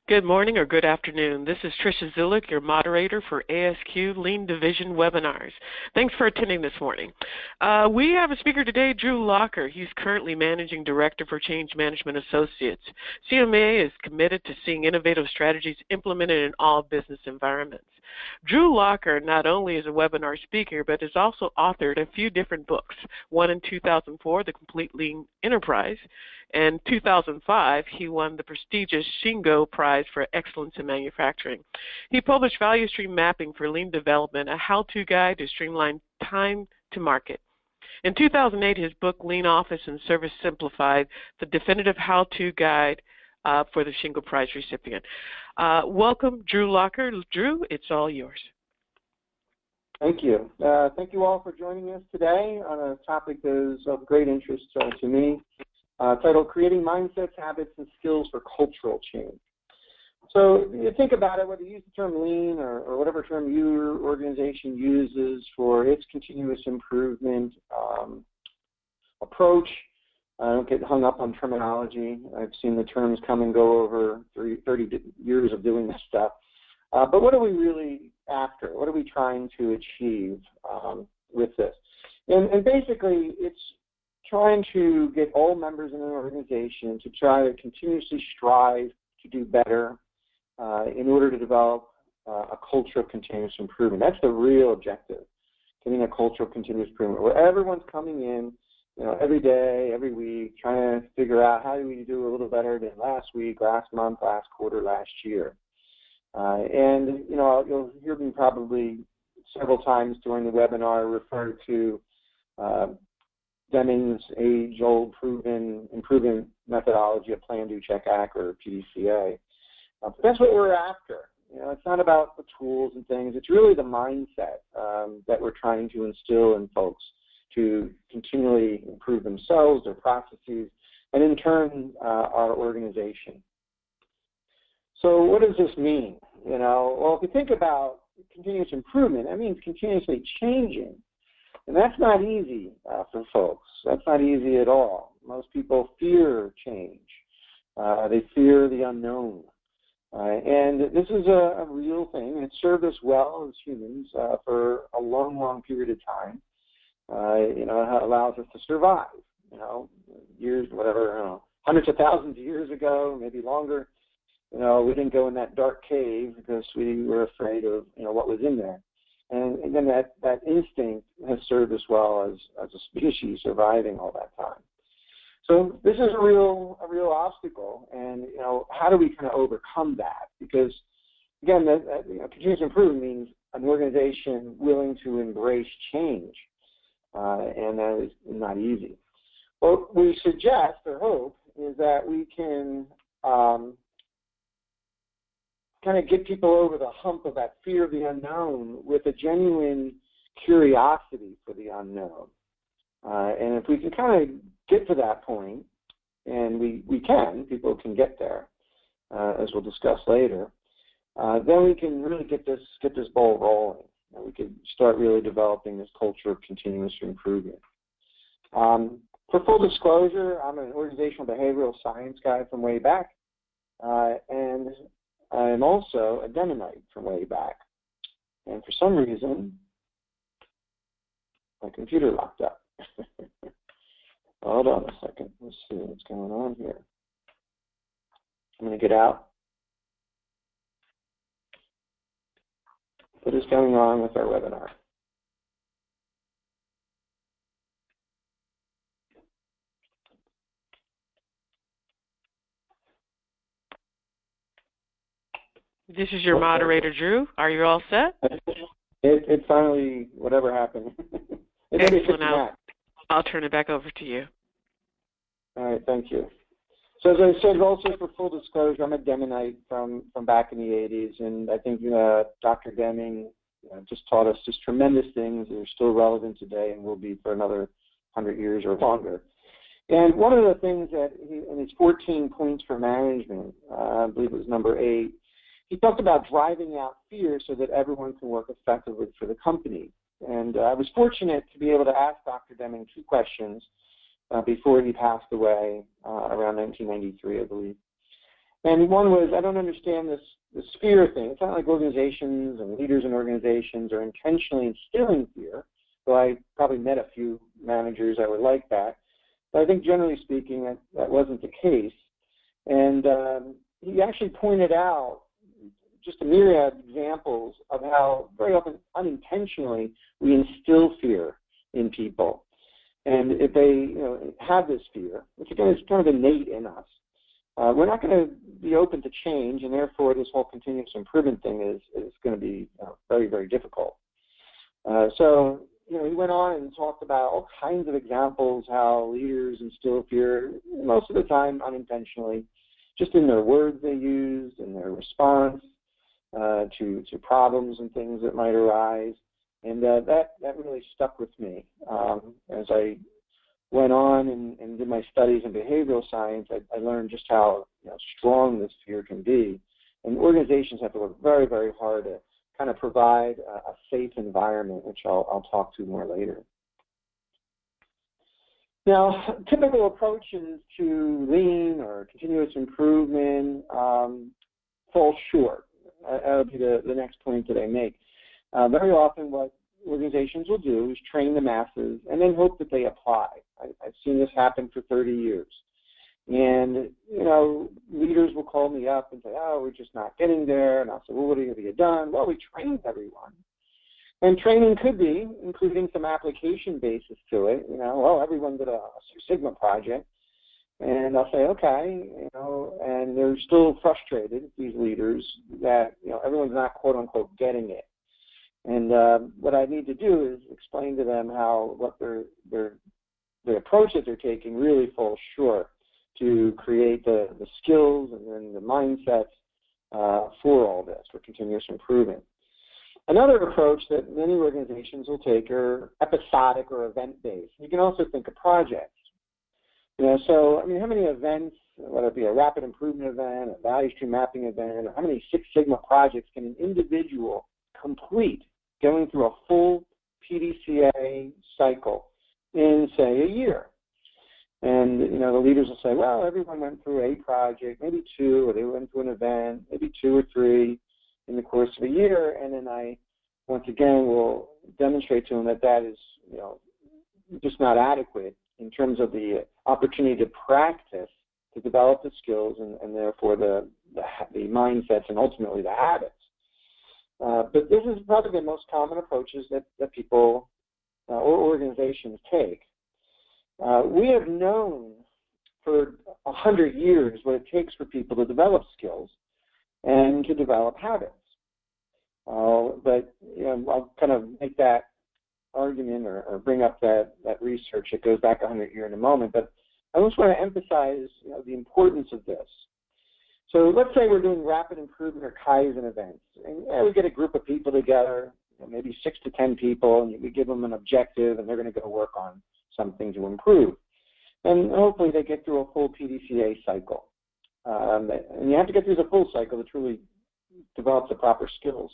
Good morning or good afternoon. This is Tricia Zulik, your moderator for ASQ Lean Division webinars. Thanks for attending this morning. We have a speaker today, Drew Locher. He's currently Managing Director for Change Management Associates. CMA is committed to seeing innovative strategies implemented in all business environments. Drew Locher not only is a webinar speaker, but has also authored a few different books, one in 2004, The Complete Lean Enterprise. In 2005, he won the prestigious Shingo Prize for Excellence in Manufacturing. He published Value Stream Mapping for Lean Development, a how-to guide to streamline time to market. In 2008, his book, Lean Office and Service Simplified, the definitive how-to guide for the Shingo Prize recipient. Welcome, Drew Locher. Drew, it's all yours. Thank you. Thank you all for joining us today on a topic that is of great interest to me, titled Creating Mindsets, Habits, and Skills for Cultural Change. So you think about it, whether you use the term lean or whatever term your organization uses for its continuous improvement approach. Don't get hung up on terminology. I've seen the terms come and go over 30 years of doing this stuff. But what are we really after? What are we trying to achieve with this? And basically, it's trying to get all members in an organization to try to continuously strive to do better in order to develop a culture of continuous improvement. That's the real objective, getting a culture of continuous improvement where everyone's coming in, every day, every week, trying to figure out how do we do a little better than last week, last month, last quarter, last year. And you'll hear me probably several times during the webinar refer to Deming's age-old proven improvement methodology of Plan, Do, Check, Act, or PDCA. But that's what we're after. It's not about the tools and things. It's really the mindset that we're trying to instill in folks to continually improve themselves, their processes, and in turn, our organization. So what does this mean? Well, if you think about continuous improvement, that means continuously changing. And that's not easy for folks. That's not easy at all. Most people fear change. They fear the unknown. And this is a real thing. It's served us well as humans for a long, long period of time. It allows us to survive. Years, hundreds of thousands of years ago, maybe longer. We didn't go in that dark cave because we were afraid of what was in there. And again, that instinct has served us well as a species, surviving all that time. So this is a real obstacle, and how do we kind of overcome that? Because again, continuous improvement means an organization willing to embrace change, and that is not easy. What we suggest or hope is that we can kind of get people over the hump of that fear of the unknown with a genuine curiosity for the unknown. And if we can kind of get to that point, and people can get there, as we'll discuss later, then we can really get this ball rolling. And we can start really developing this culture of continuous improvement. For full disclosure, I'm an organizational behavioral science guy from way back, and I'm also a Demingite from way back. And for some reason, my computer locked up. Hold on a second. Let's see what's going on here. I'm going to get out. What is going on with our webinar? This is your moderator, Drew. Are you all set? It finally, whatever happened. Excellent. I'll turn it back over to you. All right, thank you. So as I said, also for full disclosure, I'm a Demingite from back in the 80s, and I think Dr. Deming just taught us just tremendous things that are still relevant today and will be for another 100 years or longer. And one of the things that in his 14 points for management, I believe it was number 8, he talked about driving out fear so that everyone can work effectively for the company. And I was fortunate to be able to ask Dr. Deming 2 questions before he passed away around 1993, I believe. And one was, I don't understand this fear thing. It's not like organizations and leaders in organizations are intentionally instilling fear, though I probably met a few managers that were like that. But I think generally speaking, that wasn't the case. And he actually pointed out just a myriad of examples of how very often unintentionally we instill fear in people. And if they have this fear, which again is kind of innate in us, we're not going to be open to change, and therefore this whole continuous improvement thing is going to be very, very difficult. So he went on and talked about all kinds of examples how leaders instill fear, most of the time unintentionally, just in their words they use, in their response to problems and things that might arise. And that really stuck with me. As I went on and did my studies in behavioral science, I learned just how strong this fear can be. And organizations have to work very, very hard to kind of provide a safe environment, which I'll talk to more later. Now, typical approaches to lean or continuous improvement fall short. That'll be the next point that I make. Very often what organizations will do is train the masses and then hope that they apply. I've seen this happen for 30 years. And, leaders will call me up and say, oh, we're just not getting there. And I'll say, well, what have you done? Well, we trained everyone. And training could be including some application basis to it. Well, everyone did a Six Sigma project. And I'll say, okay, and they're still frustrated, these leaders, that, everyone's not, quote unquote, getting it. And what I need to do is explain to them how what the approach that they're taking really falls short to create the skills and then the mindsets for all this, for continuous improvement. Another approach that many organizations will take are episodic or event-based. You can also think of projects. So, how many events, whether it be a rapid improvement event, a value stream mapping event, or how many Six Sigma projects can an individual complete going through a full PDCA cycle in, say, a year? And, the leaders will say, well, everyone went through a project, maybe two, or they went through an event, maybe two or three in the course of a year. And then I, once again, will demonstrate to them that is, just not adequate in terms of the opportunity to practice, to develop the skills and therefore the mindsets and ultimately the habits. But this is probably the most common approaches that people or organizations take. We have known for 100 years what it takes for people to develop skills and to develop habits. But I'll kind of make that argument or bring up that research that goes back 100 years in a moment. But I just want to emphasize the importance of this. So let's say we're doing rapid improvement or Kaizen events, and we get a group of people together, maybe 6 to 10 people, and we give them an objective, and they're going to go work on something to improve. And hopefully they get through a full PDCA cycle. And you have to get through the full cycle to truly develop the proper skills.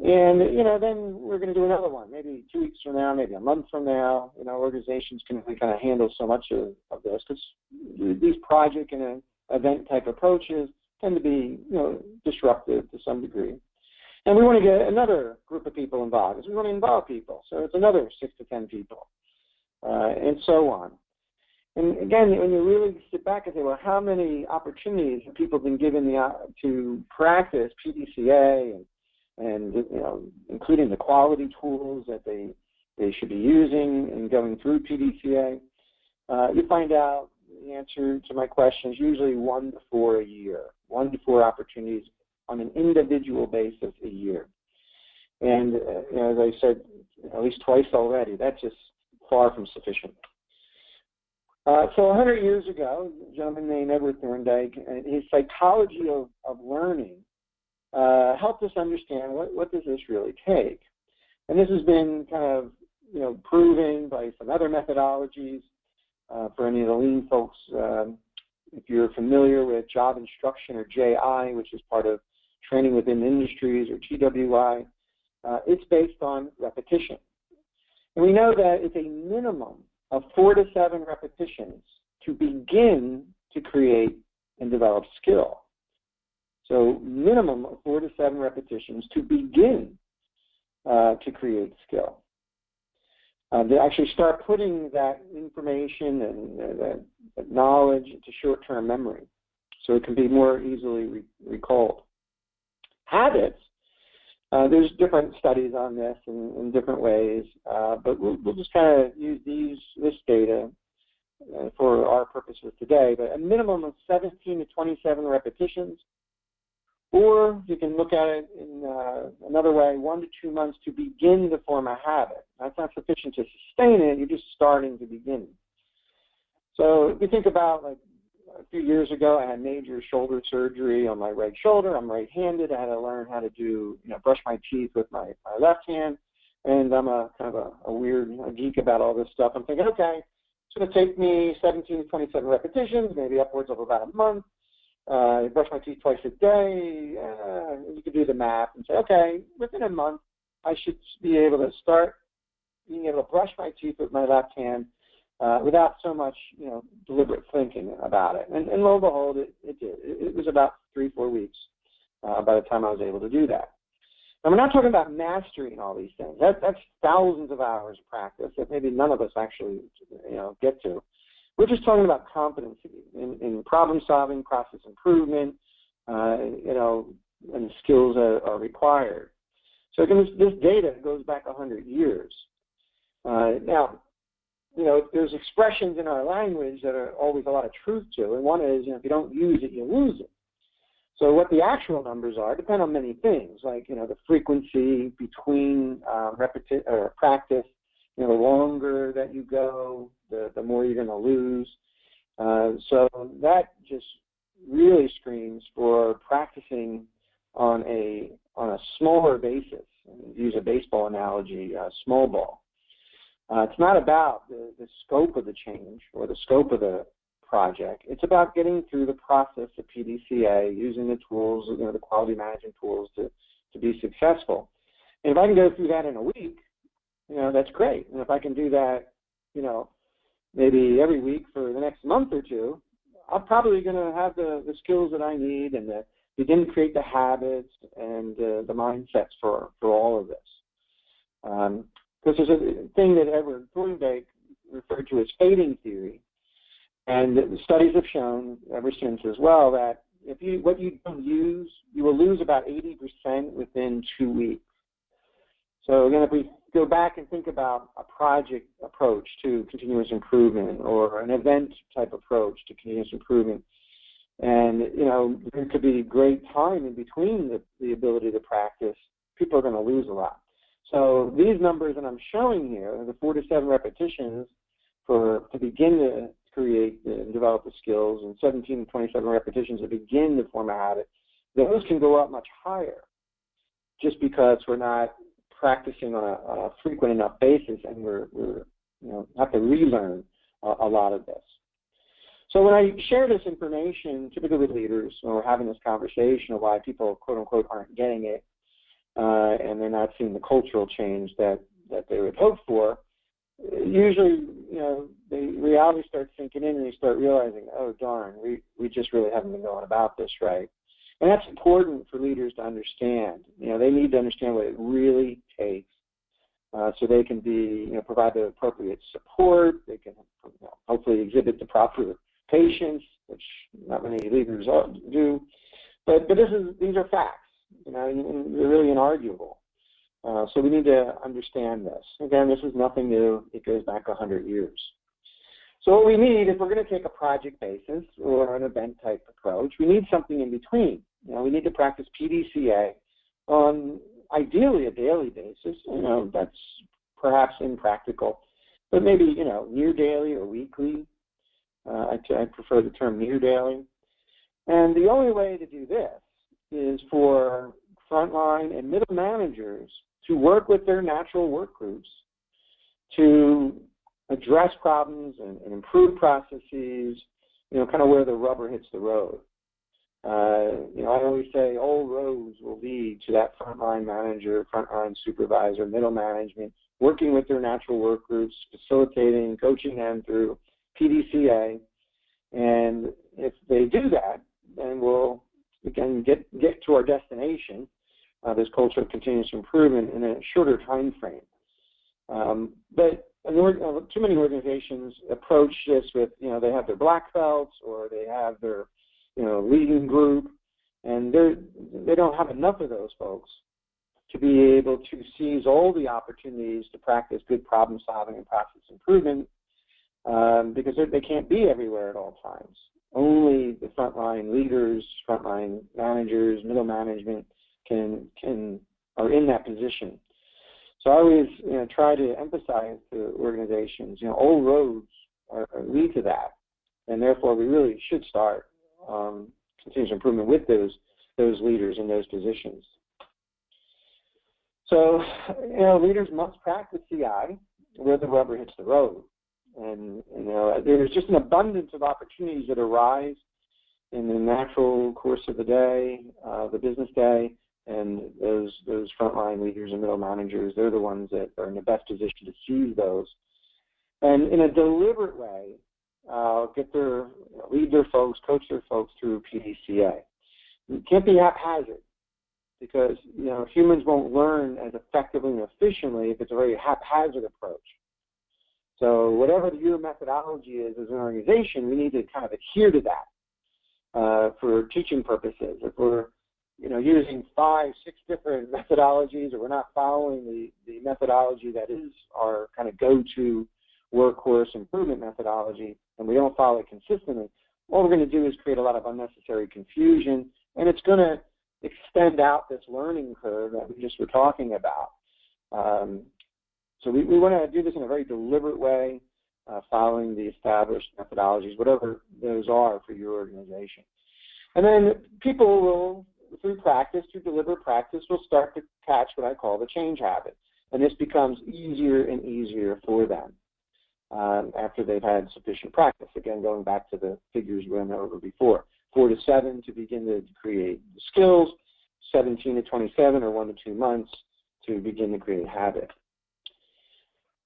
And, then we're going to do another one, maybe 2 weeks from now, maybe a month from now. Organizations can really kind of handle so much of this because these project and event type approaches tend to be, disruptive to some degree. And we want to get another group of people involved because we want to involve people. So it's another 6 to 10 people, and so on. And again, when you really sit back and say, well, how many opportunities have people been given to practice PDCA and including the quality tools that they should be using and going through PDCA, you find out the answer to my question is usually 1 to 4 a year, 1 to 4 opportunities on an individual basis a year. And as I said at least twice already, that's just far from sufficient. So 100 years ago, a gentleman named Edward Thorndike, his psychology of learning helped us understand what does this really take. And this has been kind of proven by some other methodologies. For any of the lean folks, if you're familiar with job instruction or JI, which is part of training within industries, or TWI, it's based on repetition. And we know that it's a minimum of 4 to 7 repetitions to begin to create and develop skill. So minimum of 4 to 7 repetitions to begin to create skill. To actually start putting that information and that knowledge into short-term memory so it can be more easily recalled. Habits, there's different studies on this in different ways, but we'll just kind of use this data for our purposes today, but a minimum of 17 to 27 repetitions, or you can look at it in another way, 1 to 2 months to begin to form a habit. That's not sufficient to sustain it, you're just starting to begin. So if you think about, like, a few years ago, I had major shoulder surgery on my right shoulder. I'm right-handed. I had to learn how to brush my teeth with my left hand, and I'm a kind of a weird geek about all this stuff. I'm thinking, okay, it's going to take me 17 to 27 repetitions, maybe upwards of about a month. Brush my teeth twice a day. You can do the math and say, okay, within a month, I should be able to start being able to brush my teeth with my left hand without so much, deliberate thinking about it. And lo and behold, it did. It was about 3-4 weeks by the time I was able to do that. Now, we're not talking about mastering all these things. That's thousands of hours of practice that maybe none of us actually, get to. We're just talking about competency in problem solving, process improvement, and skills are required. So again, this data goes back 100 years. Now, there's expressions in our language that are always a lot of truth to, and one is, if you don't use it, you lose it. So what the actual numbers are depend on many things, like, the frequency between practice. The longer that you go, the more you're going to lose. So that just really screams for practicing on a smaller basis. Use a baseball analogy, small ball. It's not about the scope of the change or the scope of the project. It's about getting through the process of PDCA, using the tools, the quality management tools to be successful. And if I can go through that in a week, that's great. And if I can do that, maybe every week for the next month or two, I'm probably going to have the skills that I need and begin to create the habits and the mindsets for all of this. Because there's a thing that Edward Thorndike referred to as fading theory, and the studies have shown ever since as well that what you don't use, you will lose about 80% within 2 weeks. So again, if we go back and think about a project approach to continuous improvement or an event type approach to continuous improvement, and there could be great time in between the ability to practice, people are going to lose a lot. So these numbers that I'm showing here, the 4 to 7 repetitions to begin to create and develop the skills, and 17 to 27 repetitions to begin to form a habit, those can go up much higher just because we're not practicing on a frequent enough basis, and we're have to relearn a lot of this. So when I share this information, typically with leaders, when we're having this conversation of why people, quote unquote, aren't getting it, and they're not seeing the cultural change that they would hope for, usually, the reality starts sinking in, and they start realizing, oh darn, we just really haven't been going about this right. And that's important for leaders to understand. They need to understand what it really takes, so they can provide the appropriate support. They can hopefully exhibit the proper patience, which not many leaders do. But these are facts, and they're really inarguable. So we need to understand this. Again, this is nothing new. It goes back 100 years. So what we need, if we're going to take a project basis or an event type approach, we need something in between. We need to practice PDCA on ideally a daily basis. That's perhaps impractical, but maybe near daily or weekly. I prefer the term near daily. And the only way to do this is for frontline and middle managers to work with their natural work groups to address problems and improve processes, kind of where the rubber hits the road. I always say all roads will lead to that frontline manager, frontline supervisor, middle management, working with their natural work groups, facilitating, coaching them through PDCA, and if they do that, then we'll again get to our destination, this culture of continuous improvement, in a shorter time frame. But too many organizations approach this with, they have their black belts or they have their, leading group, and they don't have enough of those folks to be able to seize all the opportunities to practice good problem solving and process improvement, because they can't be everywhere at all times. Only the frontline leaders, frontline managers, middle management are in that position. So I always try to emphasize to organizations, all roads lead to that, and therefore we really should start continuous improvement with those leaders in those positions. So leaders must practice CI where the rubber hits the road, and there's just an abundance of opportunities that arise in the natural course of the day, the business day. And those frontline leaders and middle managers, they're the ones that are in the best position to seize those. And in a deliberate way, lead their folks, coach their folks through PDCA. It can't be haphazard, because humans won't learn as effectively and efficiently if it's a very haphazard approach. So whatever your methodology is as an organization, we need to kind of adhere to that for teaching purposes. If we're using 5, 6 different methodologies, or we're not following the methodology that is our kind of go-to workhorse improvement methodology, and we don't follow it consistently, all we're going to do is create a lot of unnecessary confusion, and it's going to extend out this learning curve that we just were talking about. So we want to do this in a very deliberate way, following the established methodologies, whatever those are for your organization. And then people will, through deliberate practice, will start to catch what I call the change habit. And this becomes easier and easier for them after they've had sufficient practice. Again, going back to the figures we went over before. 4 to 7 to begin to create skills, 17 to 27 or 1 to 2 months to begin to create habit.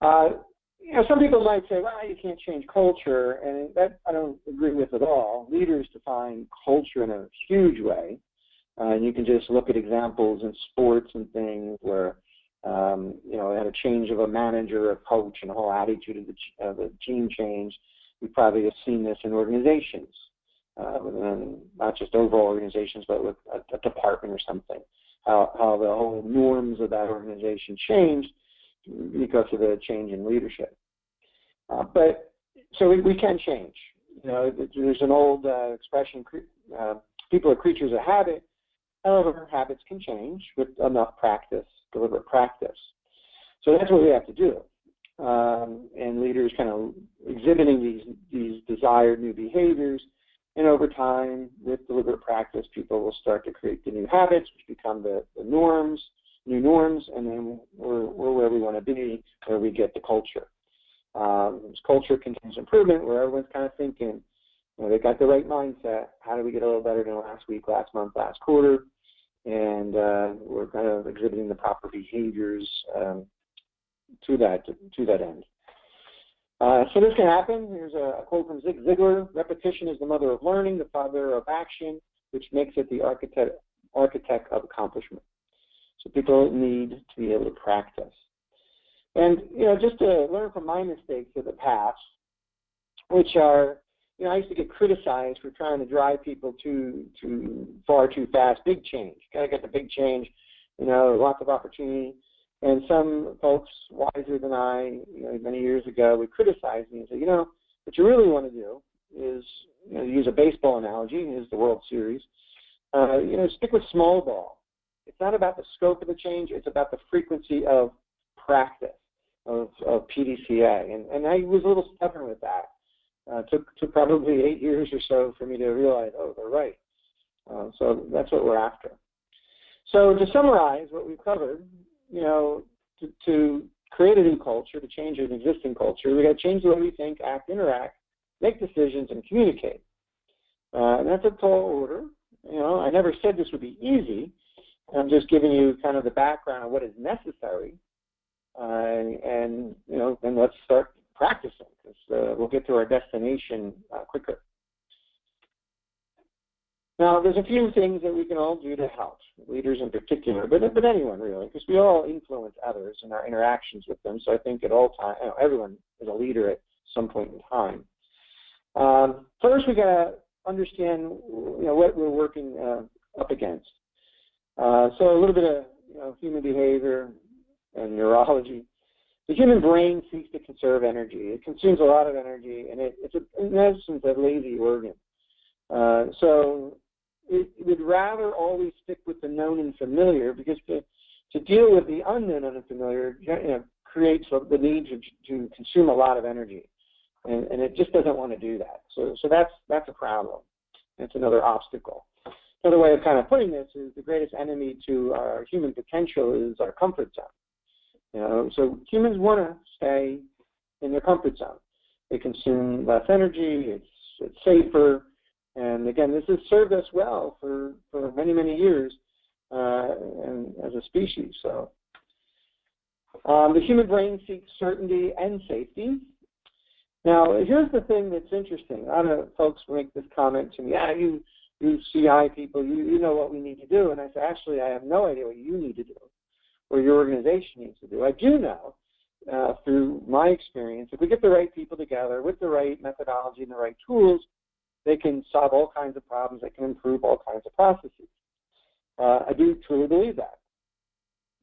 Some people might say, well, you can't change culture, and that I don't agree with at all. Leaders define culture in a huge way. And you can just look at examples in sports and things where, they had a change of a manager, a coach, and the whole attitude of the team changed. We probably have seen this in organizations, not just overall organizations, but with a department or something, how the whole norms of that organization changed because of the change in leadership. So we can change. There's an old expression, people are creatures of habit. However, habits can change with enough practice, deliberate practice. So that's what we have to do. And leaders kind of exhibiting these desired new behaviors. And over time, with deliberate practice, people will start to create the new habits, which become the norms, new norms, and then we're where we want to be, where we get the culture. Culture continuous improvement, where everyone's kind of thinking, they got the right mindset. How do we get a little better than last week, last month, last quarter? And we're kind of exhibiting the proper behaviors to that end. So this can happen. Here's a quote from Zig Ziglar: "Repetition is the mother of learning, the father of action, which makes it the architect of accomplishment." So people need to be able to practice. And, just to learn from my mistakes of the past, which are, I used to get criticized for trying to drive people too far too fast. Big change. Got to get the big change, lots of opportunity. And some folks wiser than I, many years ago, would criticize me and say, what you really want to do is, use a baseball analogy, is the World Series, stick with small ball. It's not about the scope of the change, it's about the frequency of practice, of PDCA. And I was a little stubborn with that. Took probably 8 years or so for me to realize, they're right. So that's what we're after. So to summarize what we've covered, to create a new culture, to change an existing culture, we got to change the way we think, act, interact, make decisions, and communicate. And that's a tall order. I never said this would be easy. I'm just giving you kind of the background of what is necessary. And then let's start practicing, because we'll get to our destination quicker. Now, there's a few things that we can all do to help, leaders in particular, but anyone really, because we all influence others in our interactions with them. So I think at all times, everyone is a leader at some point in time. First, we got to understand, what we're working up against. So a little bit of human behavior and neurology. The human brain seeks to conserve energy. It consumes a lot of energy, and it's in essence a lazy organ. So it would rather always stick with the known and familiar, because to deal with the unknown and unfamiliar creates the need to consume a lot of energy, and it just doesn't want to do that. So that's a problem. It's another obstacle. Another way of kind of putting this is the greatest enemy to our human potential is our comfort zone. So humans want to stay in their comfort zone. They consume less energy. It's safer. And again, this has served us well for many, many years and as a species. So the human brain seeks certainty and safety. Now, here's the thing that's interesting. A lot of folks make this comment to me, you CI people, you know what we need to do. And I say, actually, I have no idea what you need to do or your organization needs to do. I do know through my experience, if we get the right people together with the right methodology and the right tools, they can solve all kinds of problems. They can improve all kinds of processes. I do truly believe that.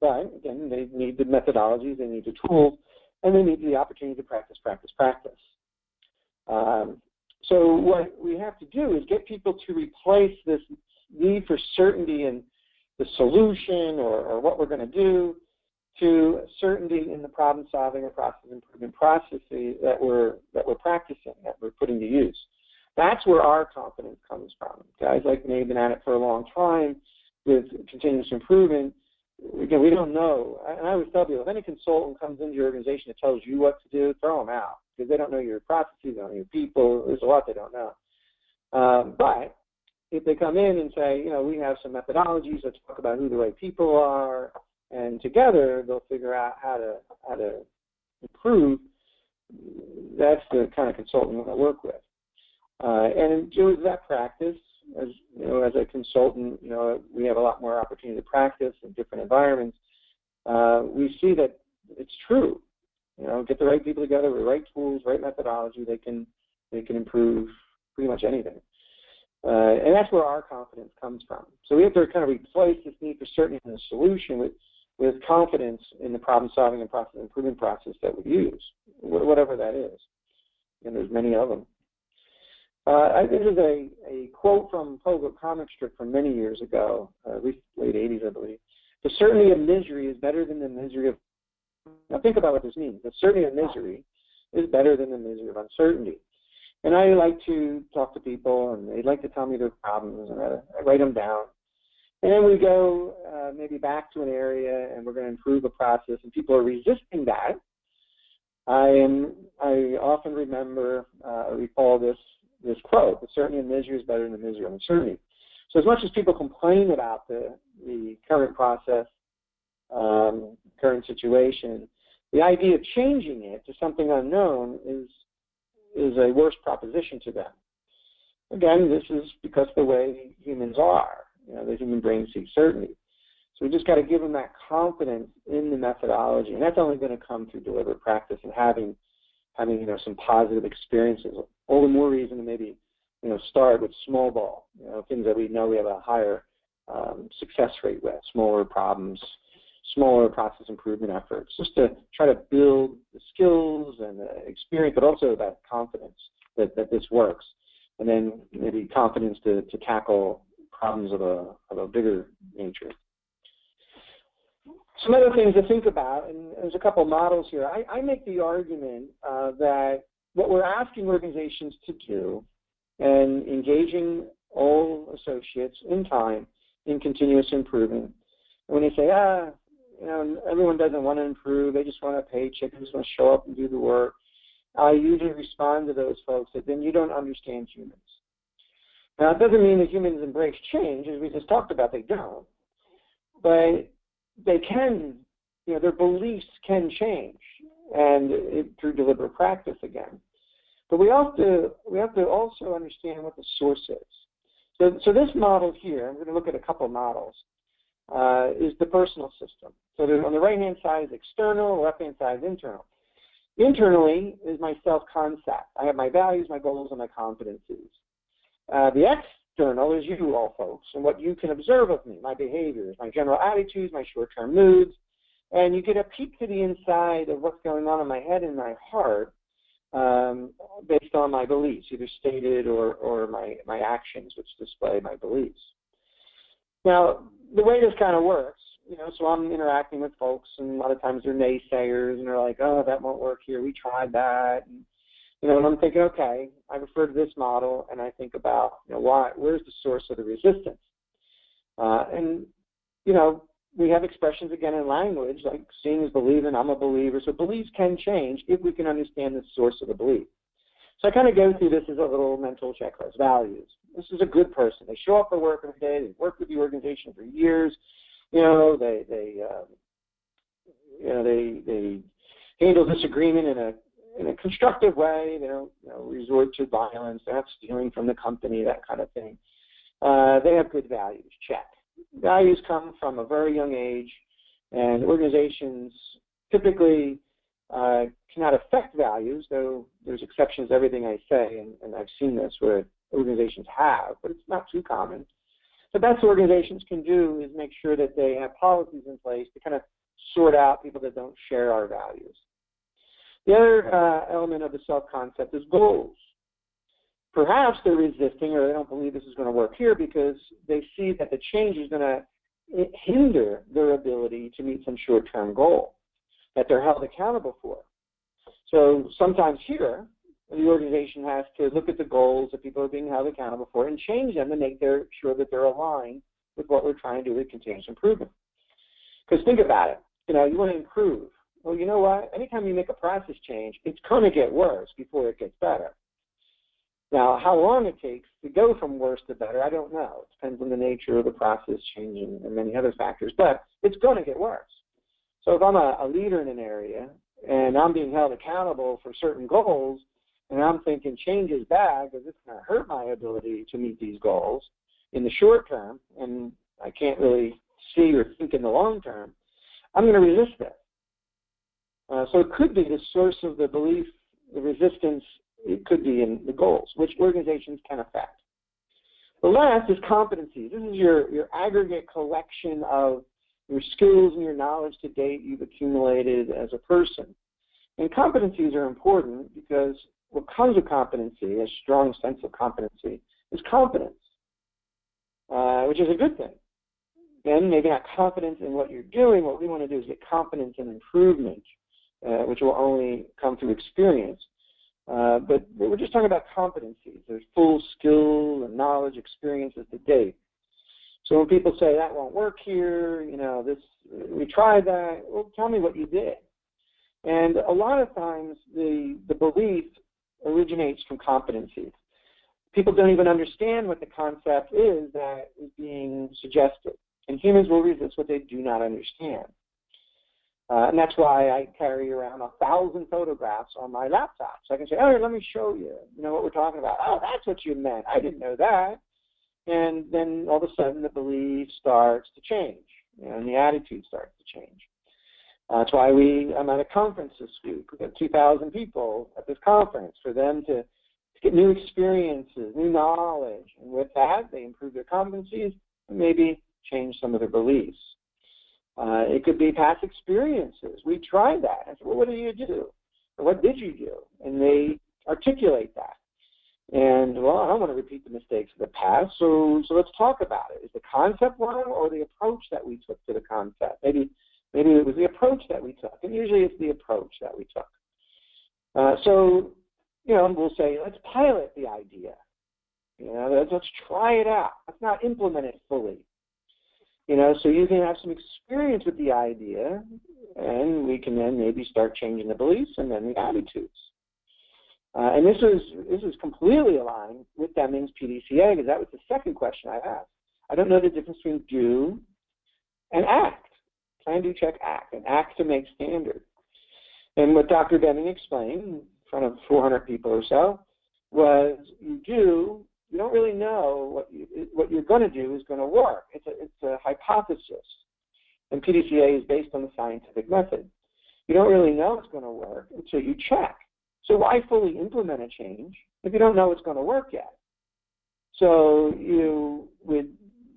But, again, they need the methodologies, they need the tools, and they need the opportunity to practice. So what we have to do is get people to replace this need for certainty in the solution or what we're going to do to certainty in the problem-solving or process improvement processes that we're practicing, that we're putting to use. That's where our confidence comes from. Guys like me have been at it for a long time with continuous improvement. Again, we don't know. And I always tell people, if any consultant comes into your organization that tells you what to do, throw them out, because they don't know your processes, they don't know your people. There's a lot they don't know. But if they come in and say, we have some methodologies, let's talk about who the right people are, and together they'll figure out how to improve, that's the kind of consultant I work with. And with that practice, as a consultant, we have a lot more opportunity to practice in different environments. We see that it's true. Get the right people together with the right tools, right methodology, they can improve pretty much anything. And that's where our confidence comes from. So we have to kind of replace this need for certainty in the solution with confidence in the problem-solving and process improvement process that we use, whatever that is. And there's many of them. This is a quote from a comic strip from many years ago, at least late 80s, I believe. The certainty of misery is better than the misery of... Now think about what this means. The certainty of misery is better than the misery of uncertainty. And I like to talk to people, and they like to tell me their problems, and I write them down. And then we go maybe back to an area, and we're going to improve a process, and people are resisting that. I often recall this quote: the certainty of misery is better than the misery of uncertainty. So as much as people complain about the current process, current situation, the idea of changing it to something unknown is a worse proposition to them. Again, this is because the way humans are. The human brain seeks certainty. So we just got to give them that confidence in the methodology, and that's only going to come through deliberate practice and having some positive experiences. All the more reason to maybe start with small ball, things that we know we have a higher success rate with, smaller problems, smaller process improvement efforts, just to try to build the skills and the experience, but also that confidence that this works, and then maybe confidence to tackle problems of a bigger nature. Some other things to think about, and there's a couple of models here. I make the argument that what we're asking organizations to do and engaging all associates in time in continuous improvement. And when they say, everyone doesn't want to improve, they just want a paycheck, they just want to show up and do the work, I usually respond to those folks that then you don't understand humans. Now, it doesn't mean that humans embrace change, as we just talked about, they don't. But they can, their beliefs can change, and through deliberate practice again. But we have to also understand what the source is. So this model here, I'm going to look at a couple models, is the personal system. So on the right-hand side is external, left-hand side is internal. Internally is my self-concept. I have my values, my goals, and my competencies. The external is you all folks and what you can observe of me, my behaviors, my general attitudes, my short-term moods, and you get a peek to the inside of what's going on in my head and my heart based on my beliefs, either stated or my actions, which display my beliefs. Now, the way this kind of works, so I'm interacting with folks, and a lot of times they're naysayers, and they're like, oh, that won't work here, we tried that. And I'm thinking, okay, I refer to this model, and I think about, where's the source of the resistance? And we have expressions, again, in language, like seeing is believing, I'm a believer. So beliefs can change if we can understand the source of the belief. So I kind of go through this as a little mental checklist. Values. This is a good person. They show up for work every day. They've worked with the organization for years. They handle disagreement in a constructive way. They don't resort to violence. They're not stealing from the company, that kind of thing. They have good values. Check. Values come from a very young age, and organizations typically cannot affect values, though there's exceptions to everything I say, and I've seen this where organizations have, but it's not too common. The best organizations can do is make sure that they have policies in place to kind of sort out people that don't share our values. The other element of the self-concept is goals. Perhaps they're resisting or they don't believe this is going to work here because they see that the change is going to hinder their ability to meet some short-term goal that they're held accountable for. So sometimes here, the organization has to look at the goals that people are being held accountable for and change them to make sure that they're aligned with what we're trying to do with continuous improvement. Because think about it. You want to improve. Well, you know what? Anytime you make a process change, it's going to get worse before it gets better. Now, how long it takes to go from worse to better, I don't know. It depends on the nature of the process change and many other factors, but it's going to get worse. So if I'm a leader in an area and I'm being held accountable for certain goals, and I'm thinking change is bad because it's going to hurt my ability to meet these goals in the short term, and I can't really see or think in the long term, I'm going to resist it. So it could be the source of the belief, the resistance. It could be in the goals, which organizations can affect. The last is competencies. This is your aggregate collection of your skills and your knowledge to date you've accumulated as a person. And competencies are important because what comes with competency, a strong sense of competency, is confidence, which is a good thing. Then maybe not confidence in what you're doing. What we want to do is get confidence in improvement, which will only come through experience. But we're just talking about competencies. There's full skill and knowledge, experiences to date. So when people say that won't work here, we tried that, well, tell me what you did. And a lot of times the belief originates from competencies. People don't even understand what the concept is that is being suggested. And humans will resist what they do not understand. And that's why I carry around 1,000 photographs on my laptop. So I can say, oh, let me show you, what we're talking about. Oh, that's what you meant. I didn't know that. And then all of a sudden the belief starts to change, and the attitude starts to change. That's why I'm at a conference this week. We have 2,000 people at this conference for them to get new experiences, new knowledge. And with that, they improve their competencies and maybe change some of their beliefs. It could be past experiences. We tried that. I said, well, what did you do? Or what did you do? And they articulate that. And, well, I don't want to repeat the mistakes of the past, so let's talk about it. Is the concept wrong or the approach that we took to the concept? Maybe it was the approach that we took, and usually it's the approach that we took. We'll say, let's pilot the idea. Let's try it out. Let's not implement it fully. So you can have some experience with the idea, and we can then maybe start changing the beliefs and then the attitudes. And this is completely aligned with Deming's PDCA, because that was the second question I asked. I don't know the difference between do and act. Plan, do, check, act, and act to make standard. And what Dr. Deming explained in front of 400 people or so was you do, you don't really know what you're going to do is going to work. It's a hypothesis, and PDCA is based on the scientific method. You don't really know it's going to work until you check. So why fully implement a change if you don't know it's going to work yet? So you would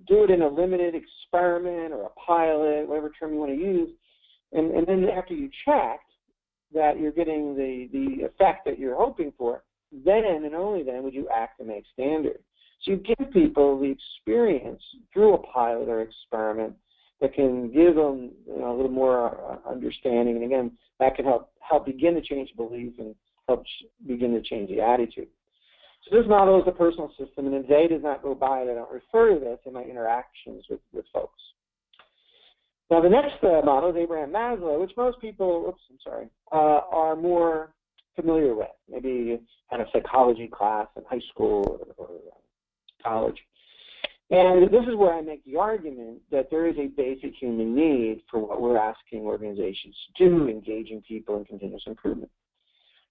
do it in a limited experiment or a pilot, whatever term you want to use, and then after you checked that you're getting the effect that you're hoping for, then and only then would you act and make standard. So you give people the experience through a pilot or experiment that can give them a little more understanding, and again, that can help begin to change belief and help begin to change the attitude. So this model is a personal system, and a day does not go by that I don't refer to this in my interactions with folks. Now, the next model is Abraham Maslow, which most people, are more familiar with. Maybe had a psychology class in high school or college. And this is where I make the argument that there is a basic human need for what we're asking organizations to do, engaging people in continuous improvement.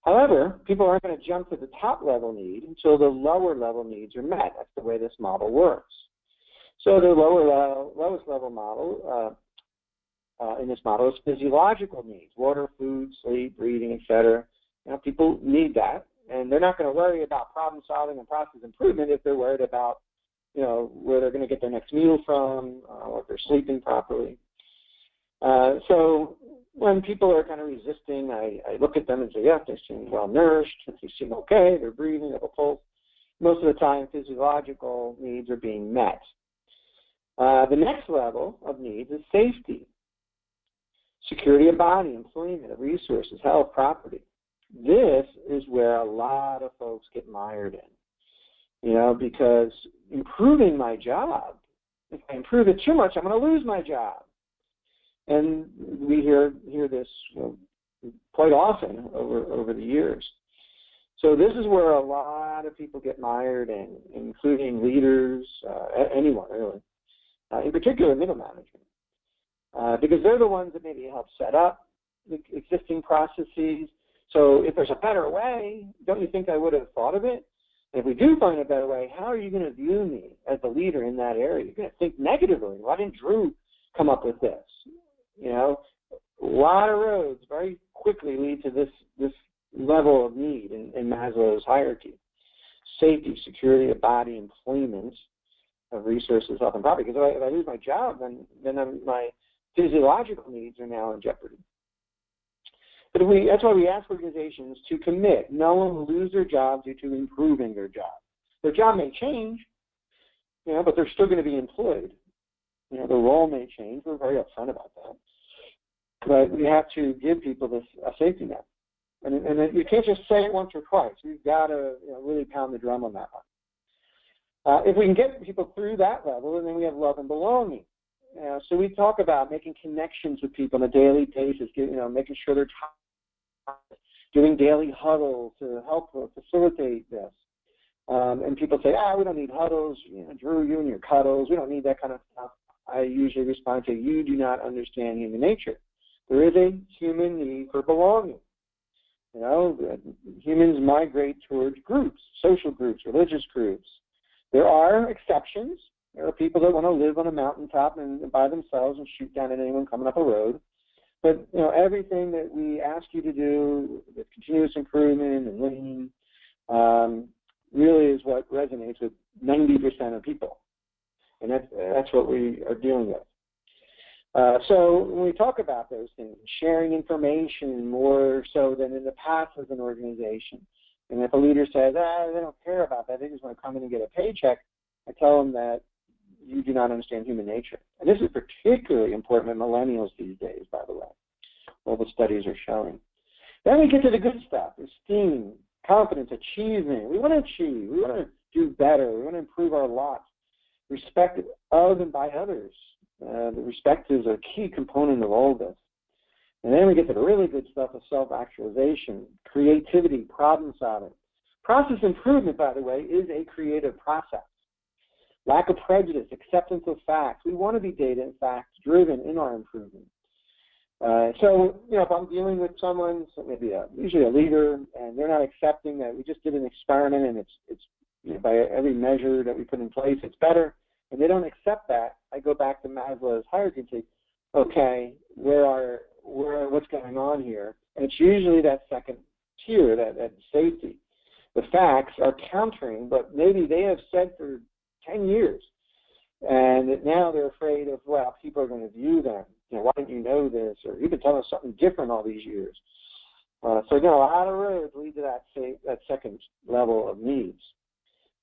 However, people aren't going to jump to the top level need until the lower level needs are met. That's the way this model works. So the lowest level model in this model is physiological needs: water, food, sleep, breathing, etc. People need that, and they're not going to worry about problem solving and process improvement if they're worried about where they're going to get their next meal from, or if they're sleeping properly. So when people are kind of resisting, I look at them and say, yeah, they seem well nourished, they seem okay, they're breathing, they have a pulse. Most of the time, physiological needs are being met. The next level of needs is safety: security of body, employment, of resources, health, property. This is where a lot of folks get mired in, because improving my job, if I improve it too much, I'm going to lose my job. And we hear this quite often over the years. So this is where a lot of people get mired in, including leaders, anyone really, in particular middle management, because they're the ones that maybe help set up the existing processes. So if there's a better way, don't you think I would have thought of it? And if we do find a better way, how are you going to view me as the leader in that area? You're going to think negatively. Why didn't Drew come up with this? A lot of roads very quickly lead to this level of need in Maslow's hierarchy: safety, security of body, employment, of resources, health, and property. Because if I lose my job, then my physiological needs are now in jeopardy. But that's why we ask organizations to commit. No one will lose their job due to improving their job. Their job may change, but they're still going to be employed. The role may change. We're very upfront about that. But we have to give people a safety net. And you can't just say it once or twice. We've got to really pound the drum on that one. If we can get people through that level, then we have love and belonging. So we talk about making connections with people on a daily basis, making sure they're doing daily huddles to help facilitate this. And people say, we don't need huddles. Drew, you and your cuddles, we don't need that kind of stuff. I usually respond to, you do not understand human nature. There is a human need for belonging. Humans migrate towards groups, social groups, religious groups. There are exceptions. There are people that want to live on a mountaintop and by themselves and shoot down at anyone coming up a road. But everything that we ask you to do with continuous improvement and lean really is what resonates with 90% of people. And that's what we are dealing with. So when we talk about those things, sharing information more so than in the past as an organization, and if a leader says, they don't care about that, they just want to come in and get a paycheck, I tell them that you do not understand human nature. And this is particularly important in millennials these days, by the way. All the studies are showing. Then we get to the good stuff: esteem, confidence, achievement. We want to achieve. We want to do better. We want to improve our lot. Respect of and by others. The respect is a key component of all of this. And then we get to the really good stuff of self-actualization, creativity, problem solving. Process improvement, by the way, is a creative process. Lack of prejudice, acceptance of facts. We want to be data and facts driven in our improvement. So, if I'm dealing with someone, so maybe usually a leader, and they're not accepting that we just did an experiment and it's by every measure that we put in place, it's better. And they don't accept that. I go back to Maslow's hierarchy and say, okay, what's going on here? And it's usually that second tier, that safety. The facts are countering, but maybe they have said for 10 years, and now they're afraid of, well, people are going to view them. Why didn't you know this? Or you've been telling us something different all these years. So a lot of roads lead to that second level of needs.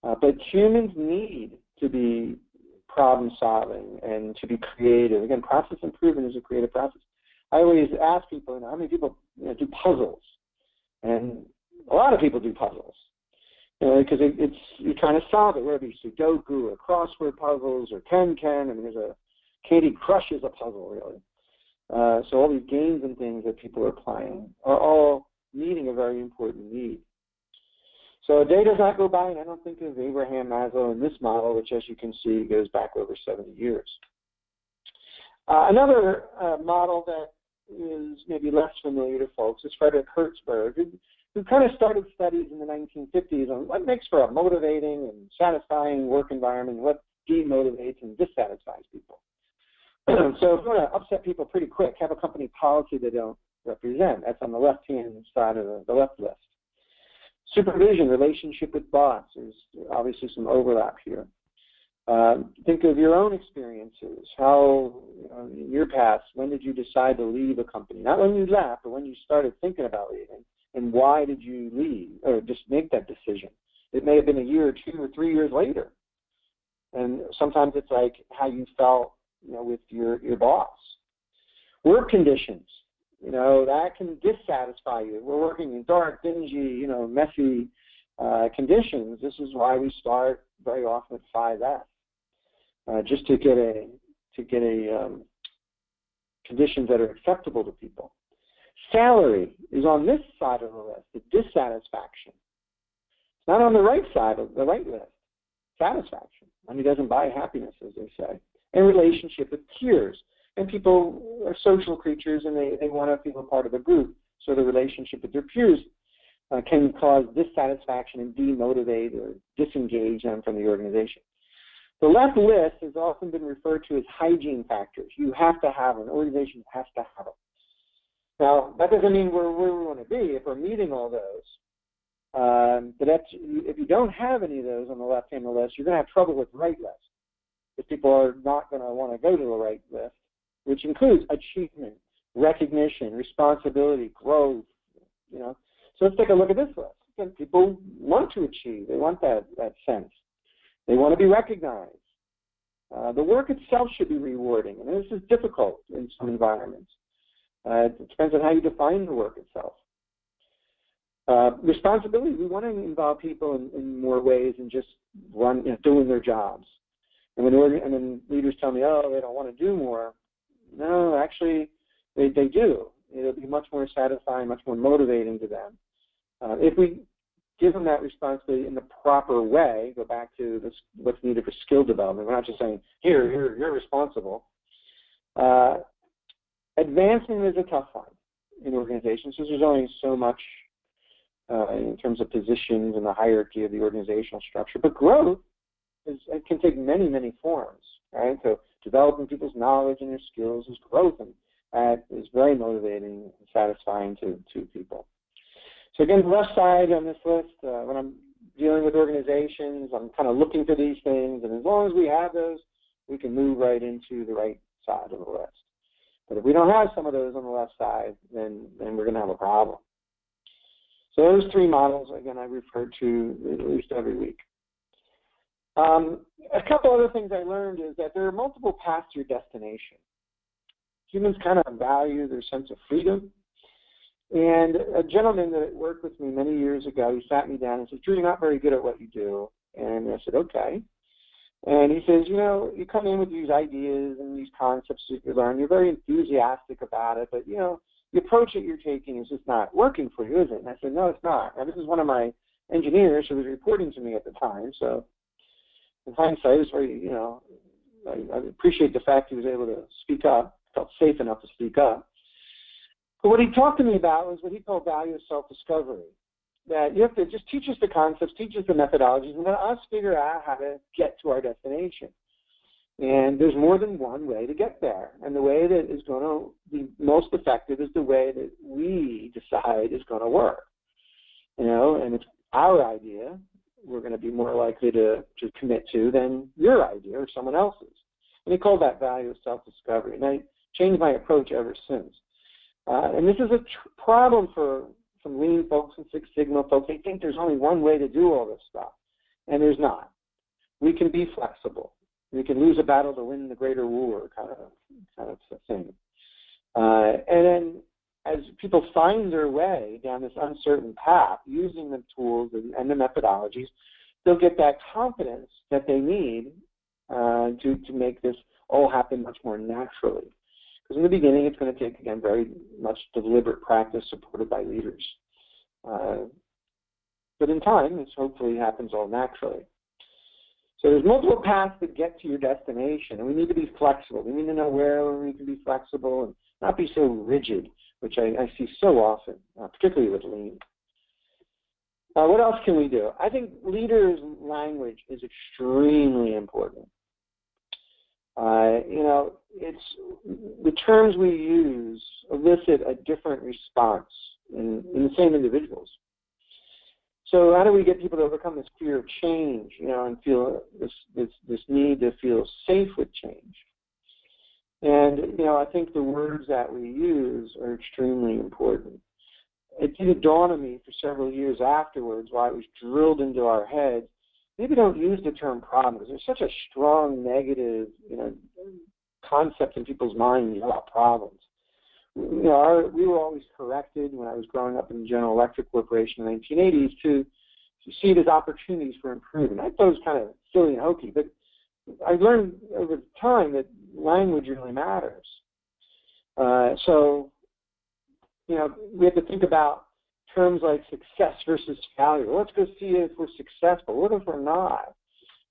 But humans need to be problem solving and to be creative. Again, process improvement is a creative process. I always ask people, how many people do puzzles? And a lot of people do puzzles, because you're trying to solve it, whether it be Sudoku or crossword puzzles or Ken. I mean, Katie crushes a puzzle, really. So all these games and things that people are playing are all meeting a very important need. So a day does not go by, and I don't think of Abraham Maslow in this model, which, as you can see, goes back over 70 years. Another model that is maybe less familiar to folks is Frederick Hertzberg, who kind of started studies in the 1950s on what makes for a motivating and satisfying work environment, what demotivates and dissatisfies people. So if you want to upset people pretty quick, have a company policy they don't represent. That's on the left-hand side of the left list. Supervision, relationship with boss. There's obviously some overlap here. Think of your own experiences. How, in your past, when did you decide to leave a company? Not when you left, but when you started thinking about leaving. And why did you leave, or just make that decision? It may have been a year or 2 or 3 years later. And sometimes it's like how you felt, with your boss. Work conditions, that can dissatisfy you. We're working in dark, dingy, messy conditions. This is why we start very often at 5S, just to get conditions that are acceptable to people. Salary is on this side of the list, the dissatisfaction. It's not on the right side of the right list. Satisfaction. Money doesn't buy happiness, as they say. And relationship with peers. And people are social creatures, and they want to feel a part of a group. So the relationship with their peers can cause dissatisfaction and demotivate or disengage them from the organization. The left list has often been referred to as hygiene factors. You have to have them. An organization has to have them. Now, that doesn't mean we're where we want to be if we're meeting all those. But if you don't have any of those on the left-hand list, you're going to have trouble with the right list. If people are not going to want to go to the right list, which includes achievement, recognition, responsibility, growth. So let's take a look at this list. Again, people want to achieve. They want that sense. They want to be recognized. The work itself should be rewarding, and this is difficult in some environments. It depends on how you define the work itself. Responsibility, we want to involve people in more ways than just doing their jobs. And when leaders tell me, oh, they don't want to do more, no, actually, they do. It'll be much more satisfying, much more motivating to them. If we give them that responsibility in the proper way, go back to what's needed for skill development. We're not just saying, here, you're responsible. Advancement is a tough one in organizations because there's only so much in terms of positions and the hierarchy of the organizational structure. But growth it can take many, many forms, right? So developing people's knowledge and their skills is growth, and that is very motivating and satisfying to people. So again, the left side on this list, when I'm dealing with organizations, I'm kind of looking for these things, and as long as we have those, we can move right into the right side of the list. But if we don't have some of those on the left side, then we're going to have a problem. So those 3 models, again, I refer to at least every week. A couple other things I learned is that there are multiple paths to your destination. Humans kind of value their sense of freedom. And a gentleman that worked with me many years ago, he sat me down and said, Drew, you're not very good at what you do. And I said, okay. And he says, you come in with these ideas and these concepts that you learn. You're very enthusiastic about it, but, the approach that you're taking is just not working for you, is it? And I said, no, it's not. Now, this is one of my engineers who was reporting to me at the time. So in hindsight, it's very, I appreciate the fact he was able to speak up, felt safe enough to speak up. But what he talked to me about was what he called value of self-discovery. that you have to just teach us the concepts, teach us the methodologies, and let us figure out how to get to our destination. And there's more than one way to get there. And the way that is going to be most effective is the way that we decide is going to work. And it's our idea we're going to be more likely to commit to than your idea or someone else's. And they call that value of self-discovery. And I changed my approach ever since. And this is a problem for some lean folks and Six Sigma folks. They think there's only one way to do all this stuff. And there's not. We can be flexible. We can lose a battle to win the greater war, kind of thing. And then as people find their way down this uncertain path, using the tools and the methodologies, they'll get that confidence that they need to make this all happen much more naturally. Because in the beginning, it's going to take, again, very much deliberate practice supported by leaders. But in time, this hopefully happens all naturally. So there's multiple paths to get to your destination, and we need to be flexible. We need to know where we can be flexible and not be so rigid, which I see so often, particularly with lean. What else can we do? I think leaders' language is extremely important. It's the terms we use elicit a different response in the same individuals. So how do we get people to overcome this fear of change, and feel this need to feel safe with change? And, I think the words that we use are extremely important. It didn't dawn on me for several years afterwards why it was drilled into our heads. Maybe don't use the term problem because there's such a strong negative, concept in people's minds about problems. We were always corrected when I was growing up in the General Electric Corporation in the 1980s to see it as opportunities for improvement. I thought it was kind of silly and hokey, but I learned over time that language really matters. So we have to think about terms like success versus failure. Well, let's go see if we're successful. What if we're not?